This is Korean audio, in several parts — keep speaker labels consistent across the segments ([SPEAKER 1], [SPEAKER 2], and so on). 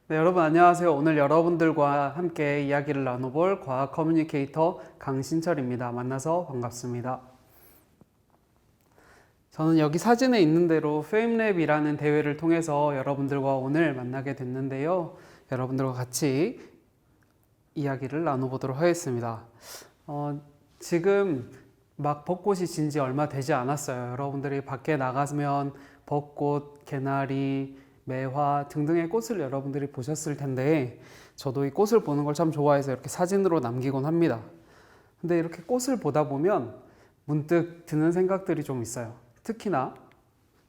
[SPEAKER 1] 네, 여러분 안녕하세요. 오늘 여러분들과 함께 이야기를 나눠볼 과학 커뮤니케이터 강신철입니다. 만나서 반갑습니다. 저는 여기 사진에 있는 대로 페임랩이라는 대회를 통해서 여러분들과 오늘 만나게 됐는데요. 여러분들과 같이 이야기를 나눠보도록 하겠습니다. 지금 막 벚꽃이 진 지 얼마 되지 않았어요. 여러분들이 밖에 나가면 벚꽃, 개나리, 매화 등등의 꽃을 여러분들이 보셨을 텐데 저도 이 꽃을 보는 걸 참 좋아해서 이렇게 사진으로 남기곤 합니다. 근데 이렇게 꽃을 보다 보면 문득 드는 생각들이 좀 있어요. 특히나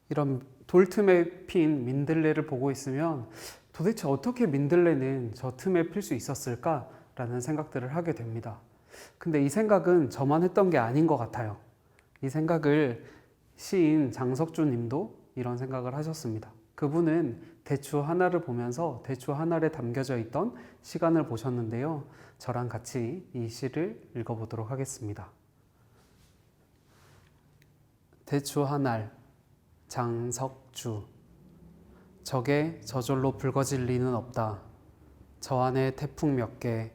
[SPEAKER 1] 이런 돌틈에 핀 민들레를 보고 있으면 도대체 어떻게 민들레는 저 틈에 필 수 있었을까라는 생각들을 하게 됩니다. 근데 이 생각은 저만 했던 게 아닌 것 같아요. 이 생각을 시인 장석주 님도 이런 생각을 하셨습니다. 그분은 대추 하나를 보면서 대추 하나에 담겨져 있던 시간을 보셨는데요. 저랑 같이 이 시를 읽어보도록 하겠습니다. 대추 하나 장석주. 저게 저절로 붉어질 리는 없다. 저 안에 태풍 몇 개,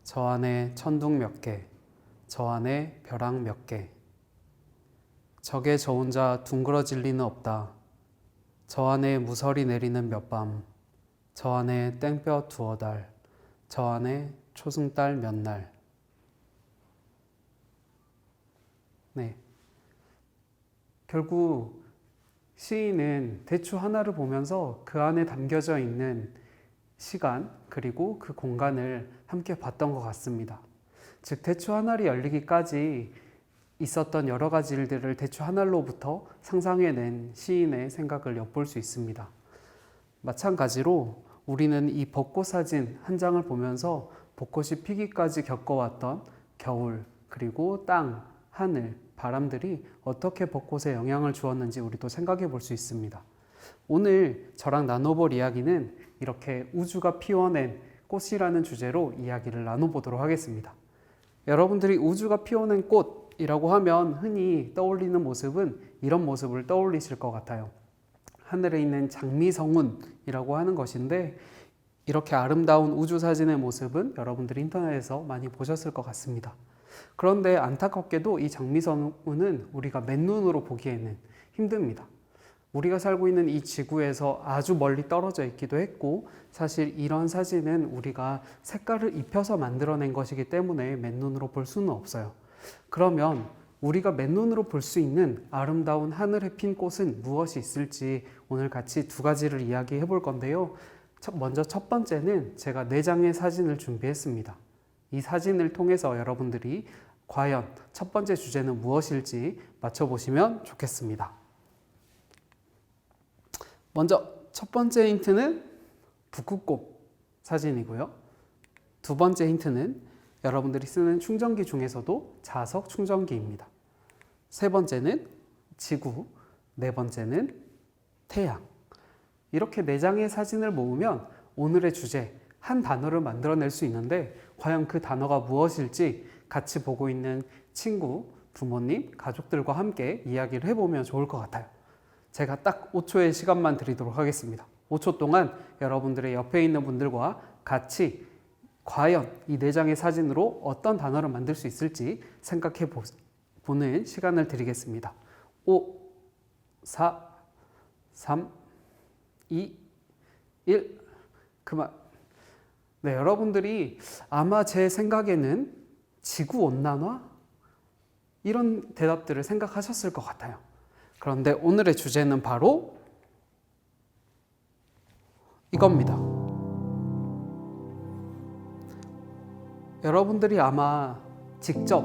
[SPEAKER 1] 저 안에 천둥 몇 개, 저 안에 벼락 몇 개. 저게 저 혼자 둥그러질 리는 없다. 저 안에 무설이 내리는 몇 밤, 저 안에 땡볕 두어 달, 저 안에 초승달 몇 날. 네. 결국 시인은 대추 하나를 보면서 그 안에 담겨져 있는 시간 그리고 그 공간을 함께 봤던 것 같습니다. 즉 대추 하나를 열리기까지 있었던 여러 가지 일들을 대추 하나로부터 상상해낸 시인의 생각을 엿볼 수 있습니다. 마찬가지로 우리는 이 벚꽃 사진 한 장을 보면서 벚꽃이 피기까지 겪어왔던 겨울 그리고 땅, 하늘, 바람들이 어떻게 벚꽃에 영향을 주었는지 우리도 생각해 볼 수 있습니다. 오늘 저랑 나눠볼 이야기는 이렇게 우주가 피워낸 꽃이라는 주제로 이야기를 나눠보도록 하겠습니다. 여러분들이 우주가 피워낸 꽃이라고 하면 흔히 떠올리는 모습은 이런 모습을 떠올리실 것 같아요. 하늘에 있는 장미성운이라고 하는 것인데 이렇게 아름다운 우주 사진의 모습은 여러분들이 인터넷에서 많이 보셨을 것 같습니다. 그런데 안타깝게도 이 장미성운은 우리가 맨눈으로 보기에는 힘듭니다. 우리가 살고 있는 이 지구에서 아주 멀리 떨어져 있기도 했고 사실 이런 사진은 우리가 색깔을 입혀서 만들어낸 것이기 때문에 맨눈으로 볼 수는 없어요. 그러면 우리가 맨눈으로 볼 수 있는 아름다운 하늘에 핀 꽃은 무엇이 있을지 오늘 같이 두 가지를 이야기해 볼 건데요. 먼저 첫 번째는 제가 4장의 사진을 준비했습니다. 이 사진을 통해서 여러분들이 과연 첫 번째 주제는 무엇일지 맞춰보시면 좋겠습니다. 먼저 첫 번째 힌트는 북극곰 사진이고요. 두 번째 힌트는 여러분들이 쓰는 충전기 중에서도 자석 충전기입니다. 세 번째는 지구, 네 번째는 태양. 이렇게 4장의 사진을 모으면 오늘의 주제, 한 단어를 만들어낼 수 있는데 과연 그 단어가 무엇일지 같이 보고 있는 친구, 부모님, 가족들과 함께 이야기를 해보면 좋을 것 같아요. 제가 딱 5초의 시간만 드리도록 하겠습니다. 5초 동안 여러분들의 옆에 있는 분들과 같이 과연 이 4장의 사진으로 어떤 단어를 만들 수 있을지 생각해 보는 시간을 드리겠습니다. 5, 4, 3, 2, 1, 그만. 네, 여러분들이 아마 제 생각에는 지구온난화? 이런 대답들을 생각하셨을 것 같아요. 그런데 오늘의 주제는 바로 이겁니다. 여러분들이 아마 직접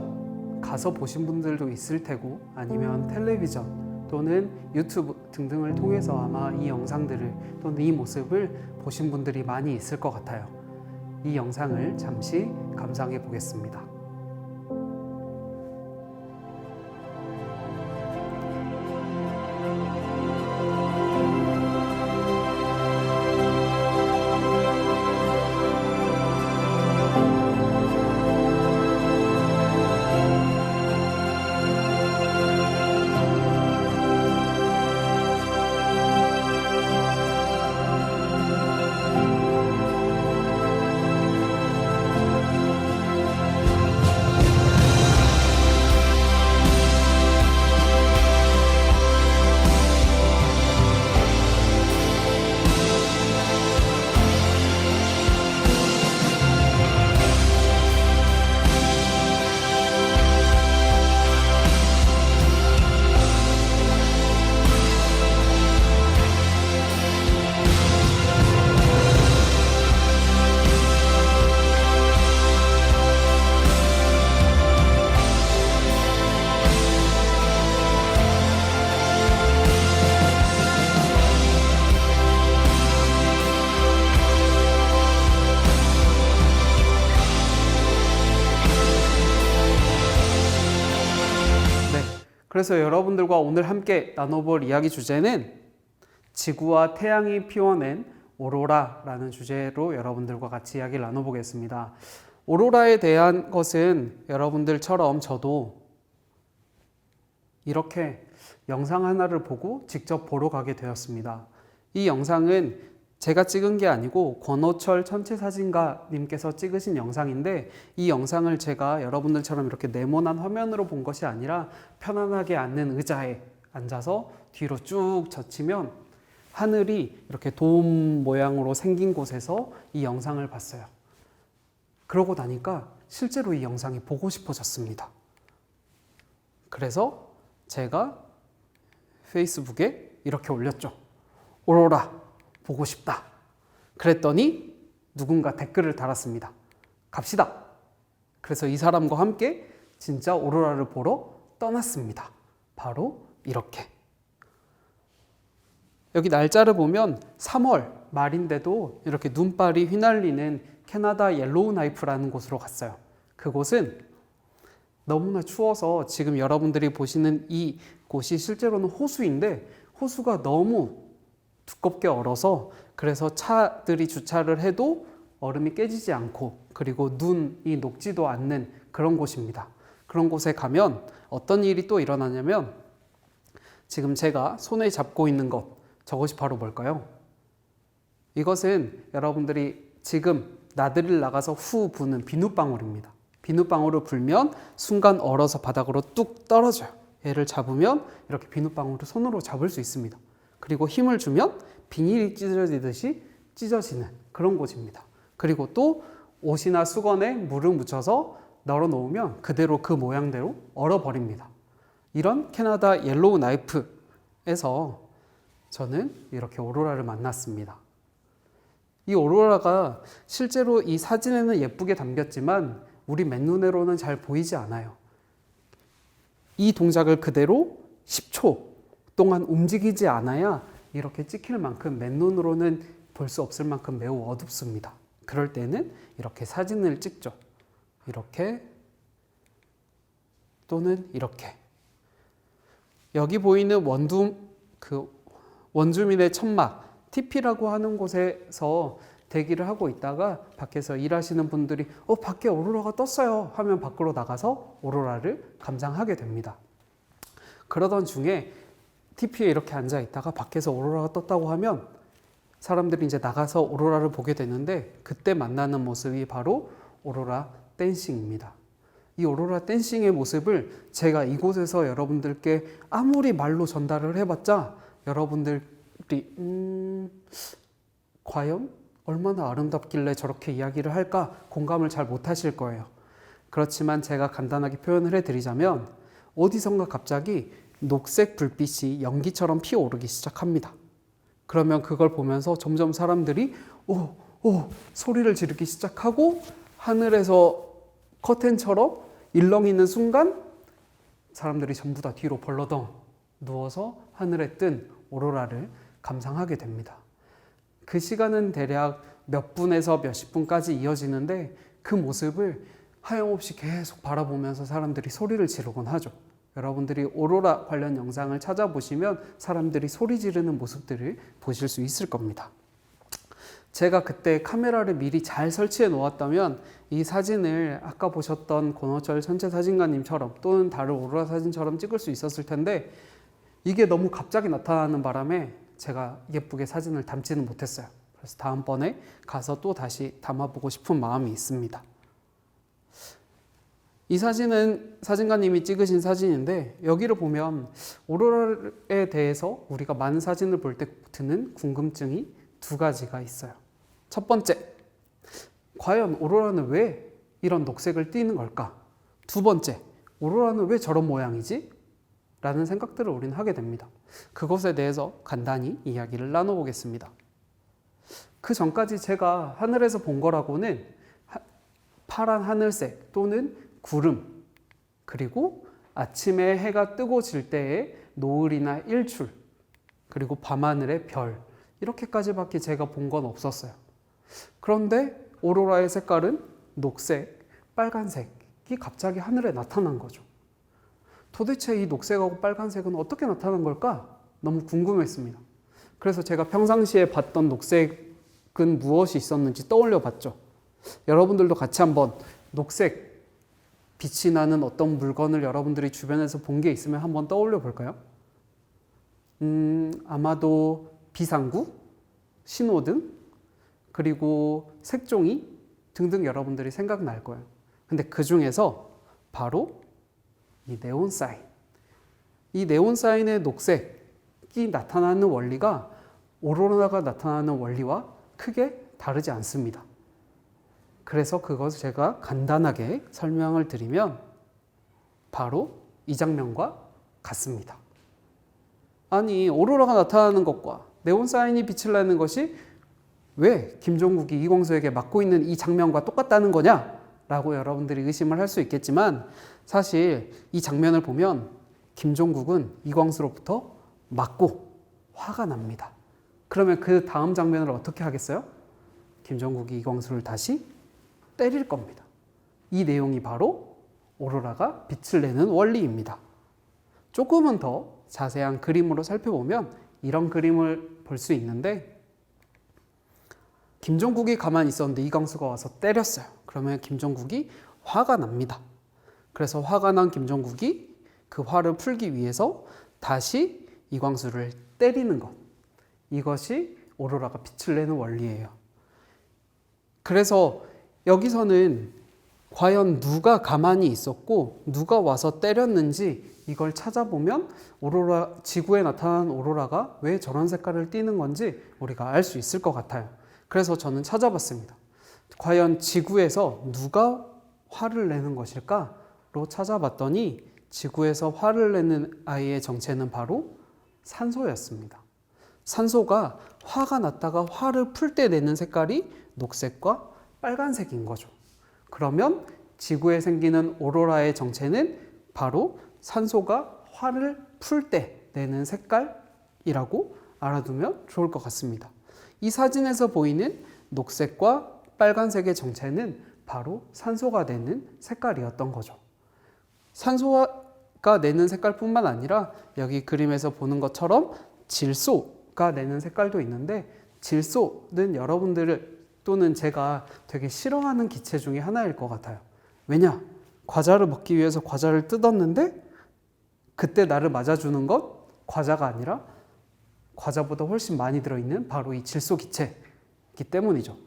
[SPEAKER 1] 가서 보신 분들도 있을 테고 아니면 텔레비전 또는 유튜브 등등을 통해서 아마 이 영상들을 또는 이 모습을 보신 분들이 많이 있을 것 같아요. 이 영상을 잠시 감상해 보겠습니다. 그래서 여러분들과 오늘 함께 나눠볼 이야기 주제는 지구와 태양이 피워낸 오로라라는 주제로 여러분들과 같이 이야기를 나눠보겠습니다. 오로라에 대한 것은 여러분들처럼 저도 이렇게 영상 하나를 보고 직접 보러 가게 되었습니다. 이 영상은 제가 찍은 게 아니고 권호철 천체사진가님께서 찍으신 영상인데, 이 영상을 제가 여러분들처럼 이렇게 네모난 화면으로 본 것이 아니라 편안하게 앉는 의자에 앉아서 뒤로 쭉 젖히면 하늘이 이렇게 돔 모양으로 생긴 곳에서 이 영상을 봤어요. 그러고 나니까 실제로 이 영상이 보고 싶어졌습니다. 그래서 제가 페이스북에 이렇게 올렸죠. 오로라 보고 싶다. 그랬더니 누군가 댓글을 달았습니다. 갑시다. 그래서 이 사람과 함께 진짜 오로라를 보러 떠났습니다. 바로 이렇게. 여기 날짜를 보면 3월 말인데도 이렇게 눈발이 휘날리는 캐나다 옐로우 나이프라는 곳으로 갔어요. 그곳은 너무나 추워서 지금 여러분들이 보시는 이 곳이 실제로는 호수인데, 호수가 너무 두껍게 얼어서 그래서 차들이 주차를 해도 얼음이 깨지지 않고, 그리고 눈이 녹지도 않는 그런 곳입니다. 그런 곳에 가면 어떤 일이 또 일어나냐면, 지금 제가 손에 잡고 있는 것, 저것이 바로 뭘까요? 이것은 여러분들이 지금 나들이를 나가서 후 부는 비눗방울입니다. 비눗방울을 불면 순간 얼어서 바닥으로 뚝 떨어져요. 얘를 잡으면 이렇게 비눗방울을 손으로 잡을 수 있습니다. 그리고 힘을 주면 비닐이 찢어지듯이 찢어지는 그런 곳입니다. 그리고 또 옷이나 수건에 물을 묻혀서 널어 놓으면 그대로 그 모양대로 얼어버립니다. 이런 캐나다 옐로우 나이프에서 저는 이렇게 오로라를 만났습니다. 이 오로라가 실제로 이 사진에는 예쁘게 담겼지만 우리 맨눈으로는 잘 보이지 않아요. 이 동작을 그대로 10초 동안 움직이지 않아야 이렇게 찍힐 만큼 맨눈으로는 볼 수 없을 만큼 매우 어둡습니다. 그럴 때는 이렇게 사진을 찍죠. 이렇게 또는 이렇게. 여기 보이는 원주민의 천막 TP라고 하는 곳에서 대기를 하고 있다가 밖에서 일하시는 분들이 밖에 오로라가 떴어요 하면 밖으로 나가서 오로라를 감상하게 됩니다. 그러던 중에 TP에 이렇게 앉아 있다가 밖에서 오로라가 떴다고 하면 사람들이 이제 나가서 오로라를 보게 되는데, 그때 만나는 모습이 바로 오로라 댄싱입니다. 이 오로라 댄싱의 모습을 제가 이곳에서 여러분들께 아무리 말로 전달을 해봤자 여러분들이 과연 얼마나 아름답길래 저렇게 이야기를 할까 공감을 잘 못하실 거예요. 그렇지만 제가 간단하게 표현을 해드리자면, 어디선가 갑자기 녹색 불빛이 연기처럼 피어오르기 시작합니다. 그러면 그걸 보면서 점점 사람들이 오 소리를 지르기 시작하고, 하늘에서 커튼처럼 일렁이는 순간 사람들이 전부 다 뒤로 벌러덩 누워서 하늘에 뜬 오로라를 감상하게 됩니다. 그 시간은 대략 몇 분에서 몇십 분까지 이어지는데, 그 모습을 하염없이 계속 바라보면서 사람들이 소리를 지르곤 하죠. 여러분들이 오로라 관련 영상을 찾아보시면 사람들이 소리 지르는 모습들을 보실 수 있을 겁니다. 제가 그때 카메라를 미리 잘 설치해 놓았다면 이 사진을 아까 보셨던 권호철 천체사진가님처럼 또는 다른 오로라 사진처럼 찍을 수 있었을 텐데, 이게 너무 갑자기 나타나는 바람에 제가 예쁘게 사진을 담지는 못했어요. 그래서 다음번에 가서 또 다시 담아보고 싶은 마음이 있습니다. 이 사진은 사진가님이 찍으신 사진인데, 여기를 보면 오로라에 대해서 우리가 많은 사진을 볼 때 드는 궁금증이 두 가지가 있어요. 첫 번째, 과연 오로라는 왜 이런 녹색을 띠는 걸까? 두 번째, 오로라는 왜 저런 모양이지? 라는 생각들을 우리는 하게 됩니다. 그것에 대해서 간단히 이야기를 나눠보겠습니다. 그 전까지 제가 하늘에서 본 거라고는 파란 하늘색 또는 구름, 그리고 아침에 해가 뜨고 질 때의 노을이나 일출, 그리고 밤하늘의 별, 이렇게까지밖에 제가 본 건 없었어요. 그런데 오로라의 색깔은 녹색, 빨간색이 갑자기 하늘에 나타난 거죠. 도대체 이 녹색하고 빨간색은 어떻게 나타난 걸까? 너무 궁금했습니다. 그래서 제가 평상시에 봤던 녹색은 무엇이 있었는지 떠올려 봤죠. 여러분들도 같이 한번 녹색 빛이 나는 어떤 물건을 여러분들이 주변에서 본 게 있으면 한번 떠올려 볼까요? 아마도 비상구, 신호등, 그리고 색종이 등등 여러분들이 생각날 거예요. 근데 그 중에서 바로 이 네온 사인. 이 네온 사인의 녹색이 나타나는 원리가 오로라가 나타나는 원리와 크게 다르지 않습니다. 그래서 그것을 제가 간단하게 설명을 드리면 바로 이 장면과 같습니다. 아니, 오로라가 나타나는 것과 네온 사인이 빛을 내는 것이 왜 김종국이 이광수에게 맡고 있는 이 장면과 똑같다는 거냐? 라고 여러분들이 의심을 할 수 있겠지만 사실 이 장면을 보면 김종국은 이광수로부터 맞고 화가 납니다. 그러면 그 다음 장면을 어떻게 하겠어요? 김종국이 이광수를 다시 때릴 겁니다. 이 내용이 바로 오로라가 빛을 내는 원리입니다. 조금은 더 자세한 그림으로 살펴보면 이런 그림을 볼 수 있는데 김종국이 가만히 있었는데 이광수가 와서 때렸어요. 그러면 김종국이 화가 납니다. 그래서 화가 난 김종국이 그 화를 풀기 위해서 다시 이광수를 때리는 것. 이것이 오로라가 빛을 내는 원리예요. 그래서 여기서는 과연 누가 가만히 있었고 누가 와서 때렸는지 이걸 찾아보면 지구에 나타난 오로라가 왜 저런 색깔을 띠는 건지 우리가 알 수 있을 것 같아요. 그래서 저는 찾아봤습니다. 과연 지구에서 누가 화를 내는 것일까로 찾아봤더니 지구에서 화를 내는 아이의 정체는 바로 산소였습니다. 산소가 화가 났다가 화를 풀 때 내는 색깔이 녹색과 빨간색인 거죠. 그러면 지구에 생기는 오로라의 정체는 바로 산소가 화를 풀 때 내는 색깔이라고 알아두면 좋을 것 같습니다. 이 사진에서 보이는 녹색과 빨간색의 정체는 바로 산소가 내는 색깔이었던 거죠. 산소가 내는 색깔뿐만 아니라 여기 그림에서 보는 것처럼 질소가 내는 색깔도 있는데 질소는 여러분들 또는 제가 되게 싫어하는 기체 중에 하나일 것 같아요. 왜냐? 과자를 먹기 위해서 과자를 뜯었는데 그때 나를 맞아주는 건 과자가 아니라 과자보다 훨씬 많이 들어있는 바로 이 질소 기체이기 때문이죠.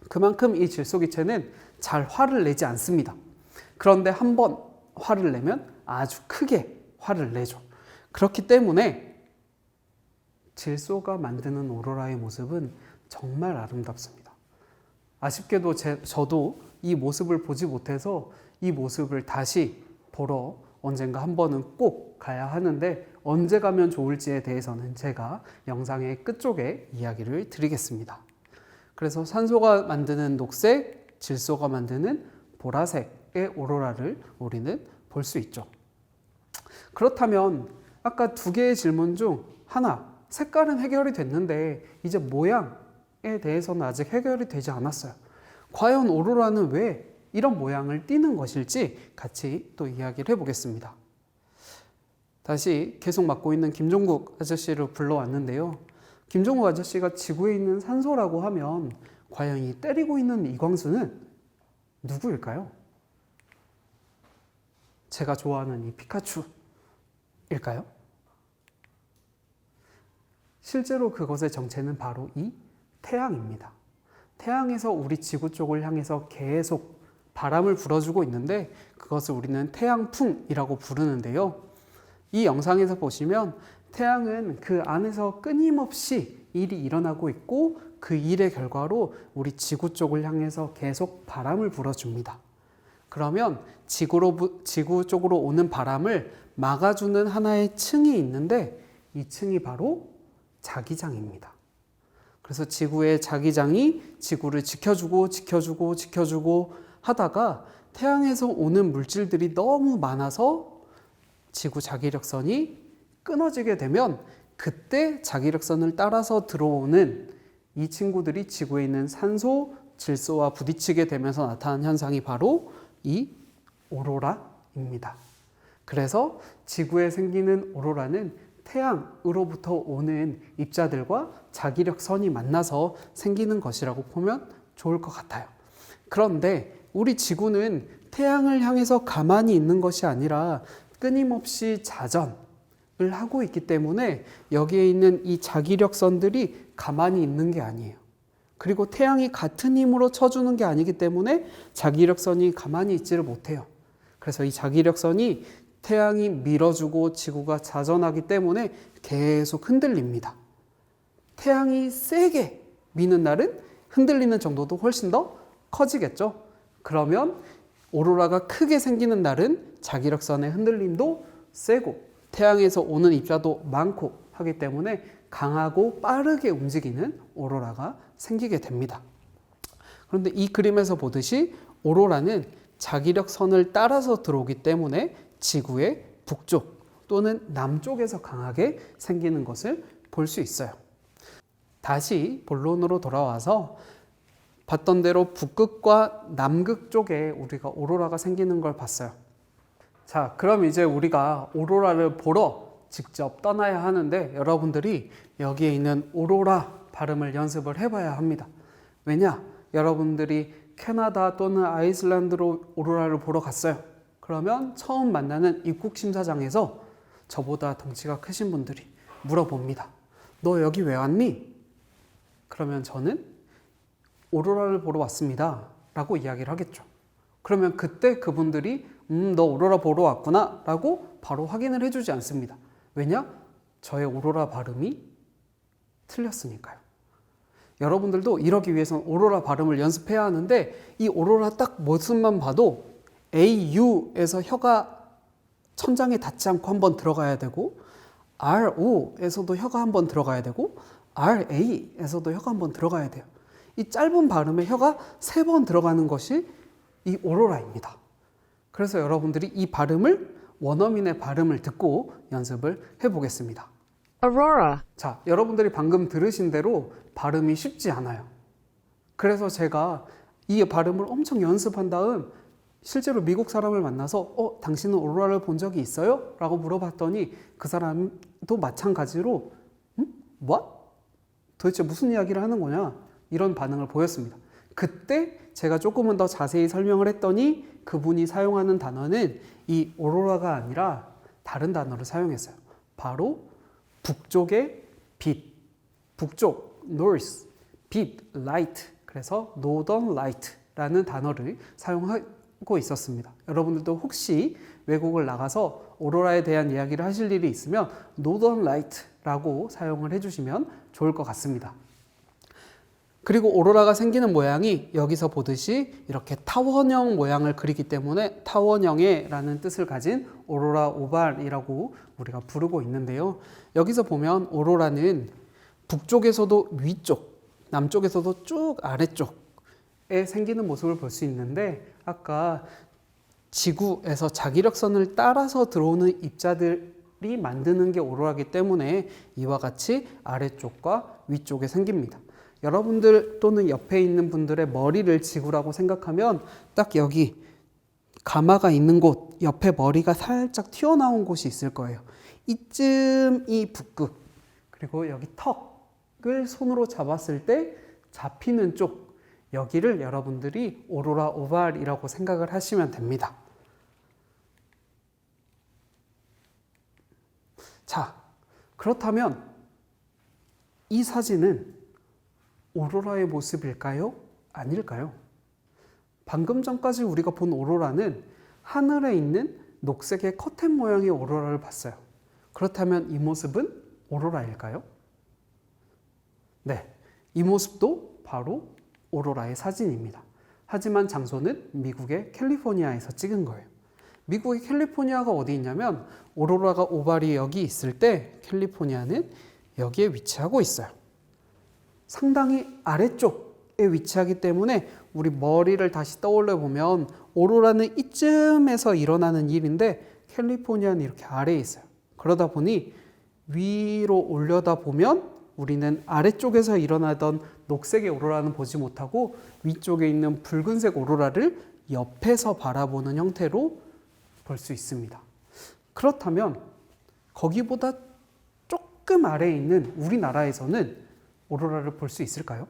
[SPEAKER 1] 그만큼 이 질소 기체는 잘 화를 내지 않습니다. 그런데 한번 화를 내면 아주 크게 화를 내죠. 그렇기 때문에 질소가 만드는 오로라의 모습은 정말 아름답습니다. 아쉽게도 저도 이 모습을 보지 못해서 이 모습을 다시 보러 언젠가 한 번은 꼭 가야 하는데 언제 가면 좋을지에 대해서는 제가 영상의 끝쪽에 이야기를 드리겠습니다. 그래서 산소가 만드는 녹색, 질소가 만드는 보라색의 오로라를 우리는 볼 수 있죠. 그렇다면 아까 두 개의 질문 중 하나, 색깔은 해결이 됐는데 이제 모양에 대해서는 아직 해결이 되지 않았어요. 과연 오로라는 왜 이런 모양을 띠는 것일지 같이 또 이야기를 해보겠습니다. 다시 계속 맡고 있는 김종국 아저씨를 불러왔는데요. 김종국 아저씨가 지구에 있는 산소라고 하면 과연 이 때리고 있는 이광수는 누구일까요? 제가 좋아하는 이 피카츄일까요? 실제로 그것의 정체는 바로 이 태양입니다. 태양에서 우리 지구 쪽을 향해서 계속 바람을 불어주고 있는데 그것을 우리는 태양풍이라고 부르는데요. 이 영상에서 보시면 태양은 그 안에서 끊임없이 일이 일어나고 있고 그 일의 결과로 우리 지구 쪽을 향해서 계속 바람을 불어줍니다. 그러면 지구 쪽으로 오는 바람을 막아주는 하나의 층이 있는데 이 층이 바로 자기장입니다. 그래서 지구의 자기장이 지구를 지켜주고 하다가 태양에서 오는 물질들이 너무 많아서 지구 자기력선이 끊어지게 되면 그때 자기력선을 따라서 들어오는 이 친구들이 지구에 있는 산소, 질소와 부딪히게 되면서 나타난 현상이 바로 이 오로라입니다. 그래서 지구에 생기는 오로라는 태양으로부터 오는 입자들과 자기력선이 만나서 생기는 것이라고 보면 좋을 것 같아요. 그런데 우리 지구는 태양을 향해서 가만히 있는 것이 아니라 끊임없이 자전을 하고 있기 때문에 여기에 있는 이 자기력선들이 가만히 있는 게 아니에요. 그리고 태양이 같은 힘으로 쳐주는 게 아니기 때문에 자기력선이 가만히 있지를 못해요. 그래서 이 자기력선이 태양이 밀어주고 지구가 자전하기 때문에 계속 흔들립니다. 태양이 세게 미는 날은 흔들리는 정도도 훨씬 더 커지겠죠. 그러면 오로라가 크게 생기는 날은 자기력선의 흔들림도 세고 태양에서 오는 입자도 많고 하기 때문에 강하고 빠르게 움직이는 오로라가 생기게 됩니다. 그런데 이 그림에서 보듯이 오로라는 자기력선을 따라서 들어오기 때문에 지구의 북쪽 또는 남쪽에서 강하게 생기는 것을 볼 수 있어요. 다시 본론으로 돌아와서 봤던 대로 북극과 남극 쪽에 우리가 오로라가 생기는 걸 봤어요. 자, 그럼 이제 우리가 오로라를 보러 직접 떠나야 하는데 여러분들이 여기에 있는 오로라 발음을 연습을 해봐야 합니다. 왜냐? 여러분들이 캐나다 또는 아이슬란드로 오로라를 보러 갔어요. 그러면 처음 만나는 입국 심사장에서 저보다 덩치가 크신 분들이 물어봅니다. 너 여기 왜 왔니? 그러면 저는 오로라를 보러 왔습니다 라고 이야기를 하겠죠. 그러면 그때 그분들이 너 오로라 보러 왔구나 라고 바로 확인을 해주지 않습니다. 왜냐? 저의 오로라 발음이 틀렸으니까요. 여러분들도 이러기 위해서는 오로라 발음을 연습해야 하는데 이 오로라 딱 모습만 봐도 AU에서 혀가 천장에 닿지 않고 한번 들어가야 되고 RO에서도 혀가 한번 들어가야 되고 RA에서도 혀가 한번 들어가야 돼요. 이 짧은 발음에 혀가 3번 들어가는 것이 이 오로라입니다. 그래서 여러분들이 이 발음을 원어민의 발음을 듣고 연습을 해보겠습니다.
[SPEAKER 2] Aurora,
[SPEAKER 1] 자, 여러분들이 방금 들으신 대로 발음이 쉽지 않아요. 그래서 제가 이 발음을 엄청 연습한 다음 실제로 미국 사람을 만나서 당신은 오로라를 본 적이 있어요? 라고 물어봤더니 그 사람도 마찬가지로 What? 도대체 무슨 이야기를 하는 거냐? 이런 반응을 보였습니다. 그때 제가 조금은 더 자세히 설명을 했더니 그분이 사용하는 단어는 이 오로라가 아니라 다른 단어를 사용했어요. 바로 북쪽의 빛, 북쪽, north, 빛, light, 그래서 northern light라는 단어를 사용하고 있었습니다. 여러분들도 혹시 외국을 나가서 오로라에 대한 이야기를 하실 일이 있으면 northern light라고 사용을 해주시면 좋을 것 같습니다. 그리고 오로라가 생기는 모양이 여기서 보듯이 이렇게 타원형 모양을 그리기 때문에 타원형의 라는 뜻을 가진 오로라 오발이라고 우리가 부르고 있는데요. 여기서 보면 오로라는 북쪽에서도 위쪽, 남쪽에서도 쭉 아래쪽에 생기는 모습을 볼 수 있는데 아까 지구에서 자기력선을 따라서 들어오는 입자들이 만드는 게 오로라이기 때문에 이와 같이 아래쪽과 위쪽에 생깁니다. 여러분들 또는 옆에 있는 분들의 머리를 지구라고 생각하면 딱 여기 가마가 있는 곳 옆에 머리가 살짝 튀어나온 곳이 있을 거예요. 이쯤이 북극, 그리고 여기 턱을 손으로 잡았을 때 잡히는 쪽, 여기를 여러분들이 오로라 오발이라고 생각을 하시면 됩니다. 자, 그렇다면 이 사진은 오로라의 모습일까요? 아닐까요? 방금 전까지 우리가 본 오로라는 하늘에 있는 녹색의 커튼 모양의 오로라를 봤어요. 그렇다면 이 모습은 오로라일까요? 네, 이 모습도 바로 오로라의 사진입니다. 하지만 장소는 미국의 캘리포니아에서 찍은 거예요. 미국의 캘리포니아가 어디 있냐면 오로라가 오발이 여기 있을 때 캘리포니아는 여기에 위치하고 있어요. 상당히 아래쪽에 위치하기 때문에 우리 머리를 다시 떠올려 보면 오로라는 이쯤에서 일어나는 일인데 캘리포니아는 이렇게 아래에 있어요. 그러다 보니 위로 올려다 보면 우리는 아래쪽에서 일어나던 녹색의 오로라는 보지 못하고 위쪽에 있는 붉은색 오로라를 옆에서 바라보는 형태로 볼 수 있습니다. 그렇다면 거기보다 조금 아래에 있는 우리나라에서는 오로라를 볼 수 있을까요?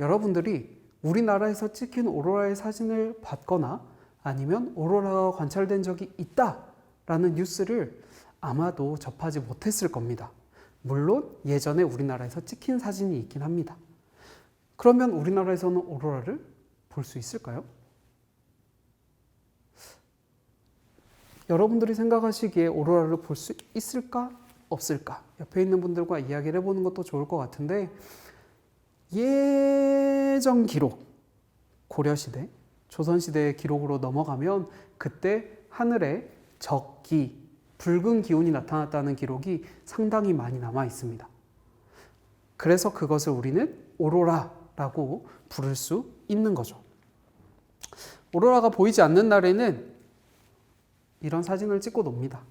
[SPEAKER 1] 여러분들이 우리나라에서 찍힌 오로라의 사진을 봤거나 아니면 오로라가 관찰된 적이 있다라는 뉴스를 아마도 접하지 못했을 겁니다. 물론 예전에 우리나라에서 찍힌 사진이 있긴 합니다. 그러면 우리나라에서는 오로라를 볼 수 있을까요? 여러분들이 생각하시기에 오로라를 볼 수 있을까? 없을까? 옆에 있는 분들과 이야기를 해보는 것도 좋을 것 같은데, 예전 기록, 고려시대, 조선시대의 기록으로 넘어가면 그때 하늘에 적기, 붉은 기운이 나타났다는 기록이 상당히 많이 남아 있습니다. 그래서 그것을 우리는 오로라라고 부를 수 있는 거죠. 오로라가 보이지 않는 날에는 이런 사진을 찍고 놉니다.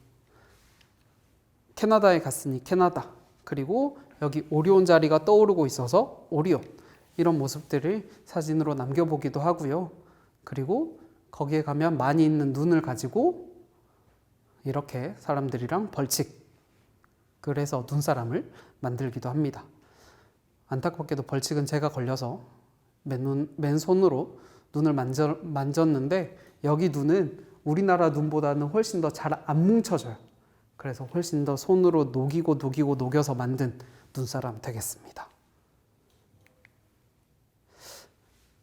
[SPEAKER 1] 캐나다에 갔으니 캐나다, 그리고 여기 오리온 자리가 떠오르고 있어서 오리온, 이런 모습들을 사진으로 남겨보기도 하고요. 그리고 거기에 가면 많이 있는 눈을 가지고 이렇게 사람들이랑 벌칙, 그래서 눈사람을 만들기도 합니다. 안타깝게도 벌칙은 제가 걸려서 맨손으로 눈을 만졌는데, 여기 눈은 우리나라 눈보다는 훨씬 더 잘 안 뭉쳐져요. 그래서 훨씬 더 손으로 녹여서 만든 눈사람 되겠습니다.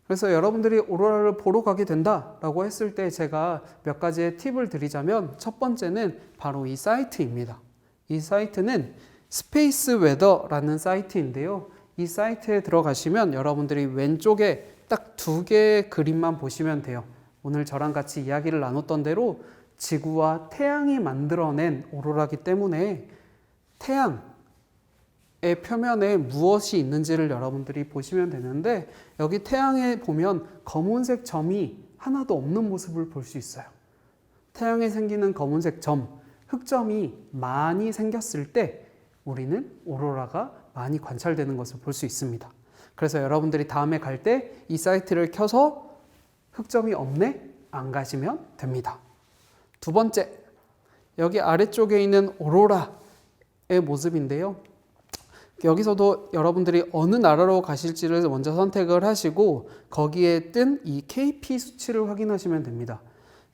[SPEAKER 1] 그래서 여러분들이 오로라를 보러 가게 된다라고 했을 때 제가 몇 가지의 팁을 드리자면, 첫 번째는 바로 이 사이트입니다. 이 사이트는 스페이스 웨더라는 사이트인데요. 이 사이트에 들어가시면 여러분들이 왼쪽에 딱 2개의 그림만 보시면 돼요. 오늘 저랑 같이 이야기를 나눴던 대로 지구와 태양이 만들어낸 오로라기 때문에 태양의 표면에 무엇이 있는지를 여러분들이 보시면 되는데, 여기 태양에 보면 검은색 점이 하나도 없는 모습을 볼 수 있어요. 태양에 생기는 검은색 점, 흑점이 많이 생겼을 때 우리는 오로라가 많이 관찰되는 것을 볼 수 있습니다. 그래서 여러분들이 다음에 갈 때 이 사이트를 켜서 흑점이 없네? 안 가시면 됩니다. 두 번째, 여기 아래쪽에 있는 오로라의 모습인데요. 여기서도 여러분들이 어느 나라로 가실지를 먼저 선택을 하시고 거기에 뜬 이 KP 수치를 확인하시면 됩니다.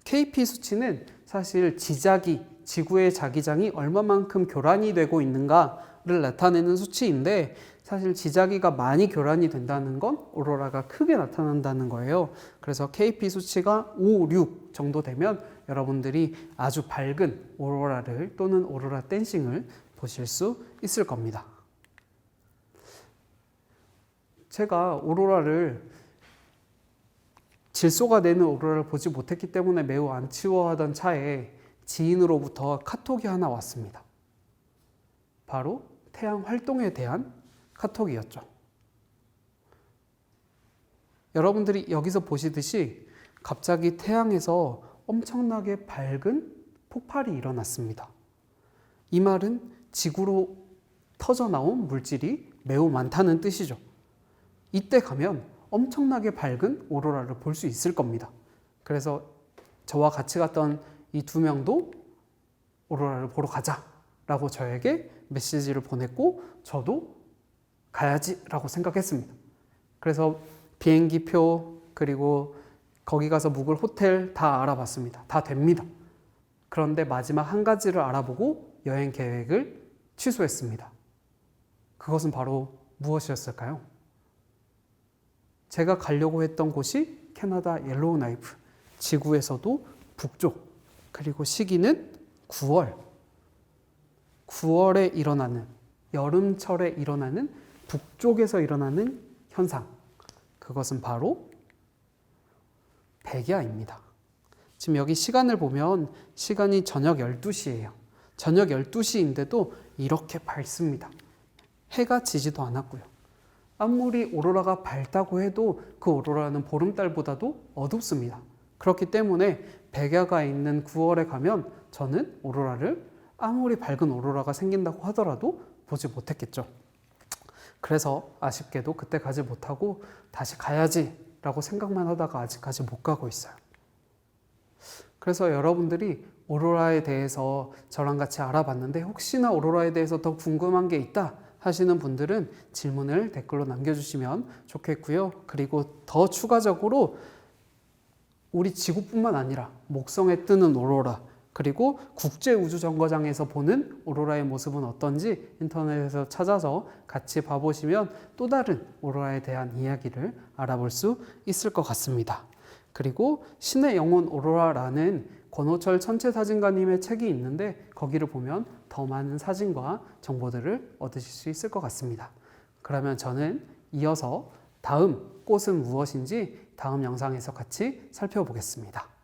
[SPEAKER 1] KP 수치는 사실 지자기, 지구의 자기장이 얼마만큼 교란이 되고 있는가를 나타내는 수치인데, 사실 지자기가 많이 교란이 된다는 건 오로라가 크게 나타난다는 거예요. 그래서 KP 수치가 5, 6 정도 되면 여러분들이 아주 밝은 오로라를 또는 오로라 댄싱을 보실 수 있을 겁니다. 제가 오로라를, 질소가 내는 오로라를 보지 못했기 때문에 매우 안치워하던 차에 지인으로부터 카톡이 하나 왔습니다. 바로 태양 활동에 대한 카톡이었죠. 여러분들이 여기서 보시듯이 갑자기 태양에서 엄청나게 밝은 폭발이 일어났습니다. 이 말은 지구로 터져나온 물질이 매우 많다는 뜻이죠. 이때 가면 엄청나게 밝은 오로라를 볼 수 있을 겁니다. 그래서 저와 같이 갔던 이 2명도 오로라를 보러 가자라고 저에게 메시지를 보냈고, 저도 가야지라고 생각했습니다. 그래서 비행기표, 그리고 거기 가서 묵을 호텔 다 알아봤습니다. 다 됩니다. 그런데 마지막 한 가지를 알아보고 여행 계획을 취소했습니다. 그것은 바로 무엇이었을까요? 제가 가려고 했던 곳이 캐나다 옐로우 나이프, 지구에서도 북쪽, 그리고 시기는 9월에 일어나는, 여름철에 일어나는 북쪽에서 일어나는 현상, 그것은 바로 백야입니다. 지금 여기 시간을 보면 시간이 저녁 12시예요. 저녁 12시인데도 이렇게 밝습니다. 해가 지지도 않았고요. 아무리 오로라가 밝다고 해도 그 오로라는 보름달보다도 어둡습니다. 그렇기 때문에 백야가 있는 9월에 가면 저는 오로라를, 아무리 밝은 오로라가 생긴다고 하더라도 보지 못했겠죠. 그래서 아쉽게도 그때 가지 못하고 다시 가야지라고 생각만 하다가 아직까지 못 가고 있어요. 그래서 여러분들이 오로라에 대해서 저랑 같이 알아봤는데 혹시나 오로라에 대해서 더 궁금한 게 있다 하시는 분들은 질문을 댓글로 남겨주시면 좋겠고요. 그리고 더 추가적으로 우리 지구뿐만 아니라 목성에 뜨는 오로라, 그리고 국제우주정거장에서 보는 오로라의 모습은 어떤지 인터넷에서 찾아서 같이 봐보시면 또 다른 오로라에 대한 이야기를 알아볼 수 있을 것 같습니다. 그리고 신의 영혼 오로라라는 권호철 천체사진가님의 책이 있는데 거기를 보면 더 많은 사진과 정보들을 얻으실 수 있을 것 같습니다. 그러면 저는 이어서 다음 꽃은 무엇인지 다음 영상에서 같이 살펴보겠습니다.